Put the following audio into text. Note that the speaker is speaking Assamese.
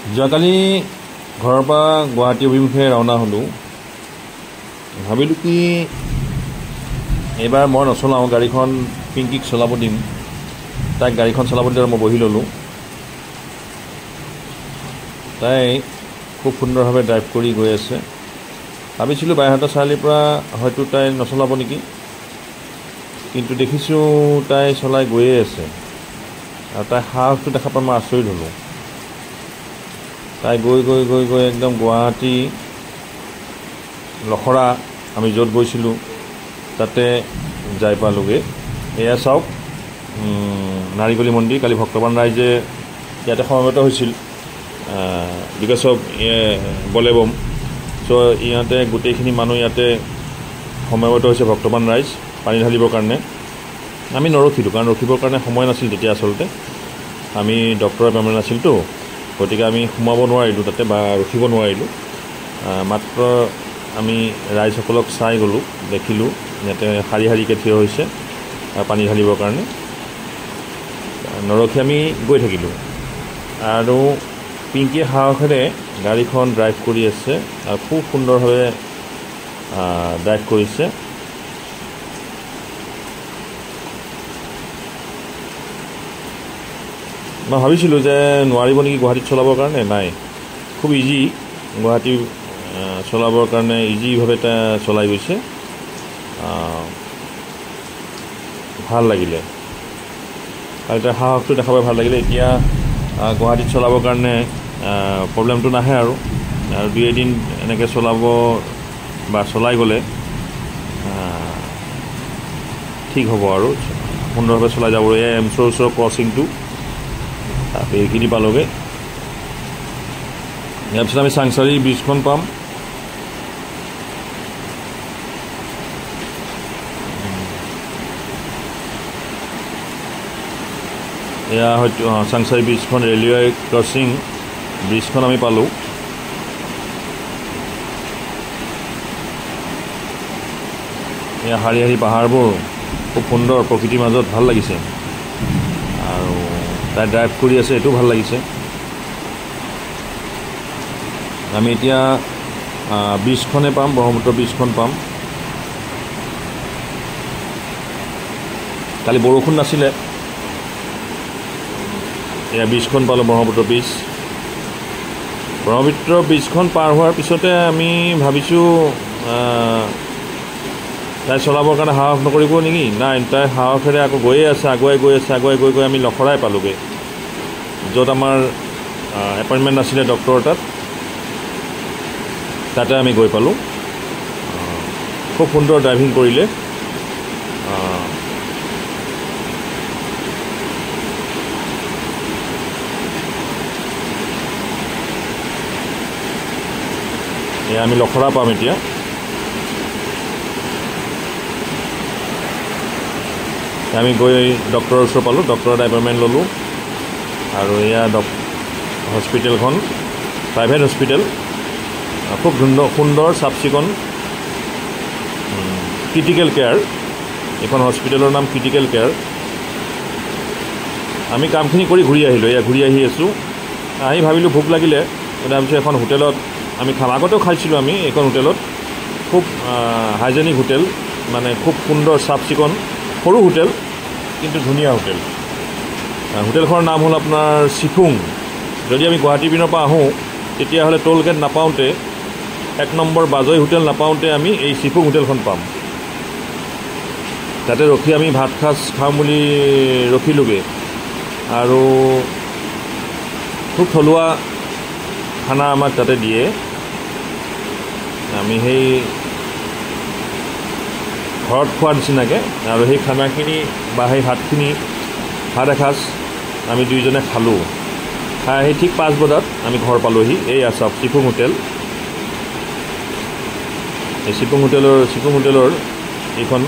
যোৱাকালি ঘৰৰ পৰা গুৱাহাটী অভিমুখে ৰাওনা হ'লোঁ। ভাবিলোঁ কি এইবাৰ মই নচলাওঁ, গাড়ীখন পিংকিক চলাব দিম। তাইক গাড়ীখন চলাব দিলে মই বহি ল'লোঁ। তাই খুব সুন্দৰভাৱে ড্ৰাইভ কৰি গৈ আছে। ভাবিছিলোঁ বাইহাটা চাৰিআলিৰ পৰা হয়তো তাই নচলাব নেকি, কিন্তু দেখিছোঁ তাই চলাই গৈয়ে আছে। আৰু তাইৰ সাহসটো দেখা পাই মই আচৰিত হ'লোঁ। তাই গৈ গৈ গৈ গৈ একদম গুৱাহাটী লখৰা আমি য'ত গৈছিলোঁ তাতে যাই পালোগৈ। এয়া চাওক নাৰিকলী মন্দিৰ। কালি ভক্তবান ৰাইজে ইয়াতে সমবেত হৈছিল বিকজ অফ বলেবম। চ' ইয়াতে গোটেইখিনি মানুহ ইয়াতে সমবেত হৈছে ভক্তবান ৰাইজ পানী ঢালিবৰ কাৰণে। আমি নৰখিলোঁ, কাৰণ ৰখিবৰ কাৰণে সময় নাছিল তেতিয়া। আচলতে আমি ডক্টৰৰ এপইণ্টমেণ্ট নাছিলতো, গতিকে আমি সোমাব নোৱাৰিলোঁ তাতে বা ৰখিব নোৱাৰিলোঁ। মাত্ৰ আমি ৰাইজসকলক চাই গ'লোঁ, দেখিলোঁ ইয়াতে শাৰী শাৰীকৈ থিয় হৈছে পানী ঢালিবৰ কাৰণে। নৰখি আমি গৈ থাকিলোঁ। আৰু পিংকীয়ে সাহসেৰে গাড়ীখন ড্ৰাইভ কৰি আছে আৰু খুব সুন্দৰভাৱে ড্ৰাইভ কৰিছে। মই ভাবিছিলোঁ যে নোৱাৰিব নেকি গুৱাহাটীত চলাবৰ কাৰণে। নাই, খুব ইজি গুৱাহাটী চলাবৰ কাৰণে, ইজিভাৱে এটা চলাই গৈছে। ভাল লাগিলে আৰু তাৰ সাহসটো দেখা পাই ভাল লাগিলে। এতিয়া গুৱাহাটীত চলাবৰ কাৰণে প্ৰব্লেমটো নাহে আৰু দুই এদিন এনেকৈ চলাব বা চলাই গ'লে ঠিক হ'ব আৰু সুন্দৰভাৱে চলাই যাব। এয়া এমছৰ ওচৰৰ ক্ৰচিংটো, এইখিনি পালোগৈ। ইয়াৰ পিছত আমি চাংচাৰী ব্ৰিজখন পাম। এয়া হয়তো চাংচাৰী ব্ৰিজখন, ৰেলৱে ক্ৰচিং ব্ৰিজখন আমি পালোঁ। এয়া শাৰী শাৰী পাহাৰবোৰ খুব সুন্দৰ, প্ৰকৃতিৰ মাজত ভাল লাগিছে। আৰু তাই ড্ৰাইভ কৰি আছে, এইটো ভাল লাগিছে। আমি এতিয়া ব্ৰিজখনে পাম, ব্ৰহ্মপুত্ৰ ব্ৰিজখন পাম। কালি বৰষুণ নাছিলে, এয়া ব্ৰিজখন পালোঁ, ব্ৰহ্মপুত্ৰ ব্ৰিজ। ব্ৰহ্মপুত্ৰ ব্ৰিজখন পাৰ হোৱাৰ পিছতে আমি ভাবিছোঁ তাই চলাবৰ কাৰণে সাহস নকৰিব নেকি। নাই, তাই সাহসেৰে আকৌ গৈয়ে আছে, আগুৱাই গৈ আছে। আগুৱাই গৈ গৈ আমি লখৰাই পালোগৈ, য'ত আমাৰ এপইণ্টমেণ্ট আছিলে ডক্টৰৰ তাত। তাতে আমি গৈ পালোঁ। খুব সুন্দৰ ড্ৰাইভিং কৰিলে। এয়া আমি লখৰা পাম এতিয়া। আমি গৈ ডক্টৰৰ ওচৰ পালোঁ, ডক্টৰৰ এপইণ্টমেণ্ট ল'লোঁ। আৰু এয়া হস্পিটেলখন, প্ৰাইভেট হস্পিটেল, খুব সুন্দৰ চাফ চিকুণ, ক্ৰিটিকেল কেয়াৰ। এইখন হস্পিটেলৰ নাম ক্ৰিটিকেল কেয়াৰ। আমি কামখিনি কৰি ঘূৰি আহিলোঁ। এয়া ঘূৰি আহি আছোঁ। আহি ভাবিলোঁ ভোক লাগিলে, তাৰপিছত এখন হোটেলত আমি খাম। আগতেও খাইছিলোঁ আমি এইখন হোটেলত, খুব হাইজেনিক হোটেল, মানে খুব সুন্দৰ চাফ চিকুণ, সৰু হোটেল কিন্তু ধুনীয়া হোটেল। হোটেলখনৰ নাম হ'ল আপোনাৰ চিফুং। যদি আমি গুৱাহাটীৰ পিনৰ পৰা আহোঁ তেতিয়াহ'লে টোল গেট নাপাওঁতে, 1 নম্বৰ বাজৈ হোটেল নাপাওঁতে আমি এই চিফুং হোটেলখন পাম। তাতে ৰখি আমি ভাত সাজ খাম বুলি ৰখিলোগৈ। আৰু খুব থলুৱা খানা আমাক তাতে দিয়ে। আমি সেই ঘৰত খোৱাৰ নিচিনাকৈ, আৰু সেই খানাখিনি বা সেই ভাত এসাঁজ আমি দুয়োজনে খালোঁ। খাই আহি ঠিক 5 বজাত আমি ঘৰ পালোঁহি। এই চাওক চিফুং হোটেল। এই চিফুং হোটেলৰ এইখন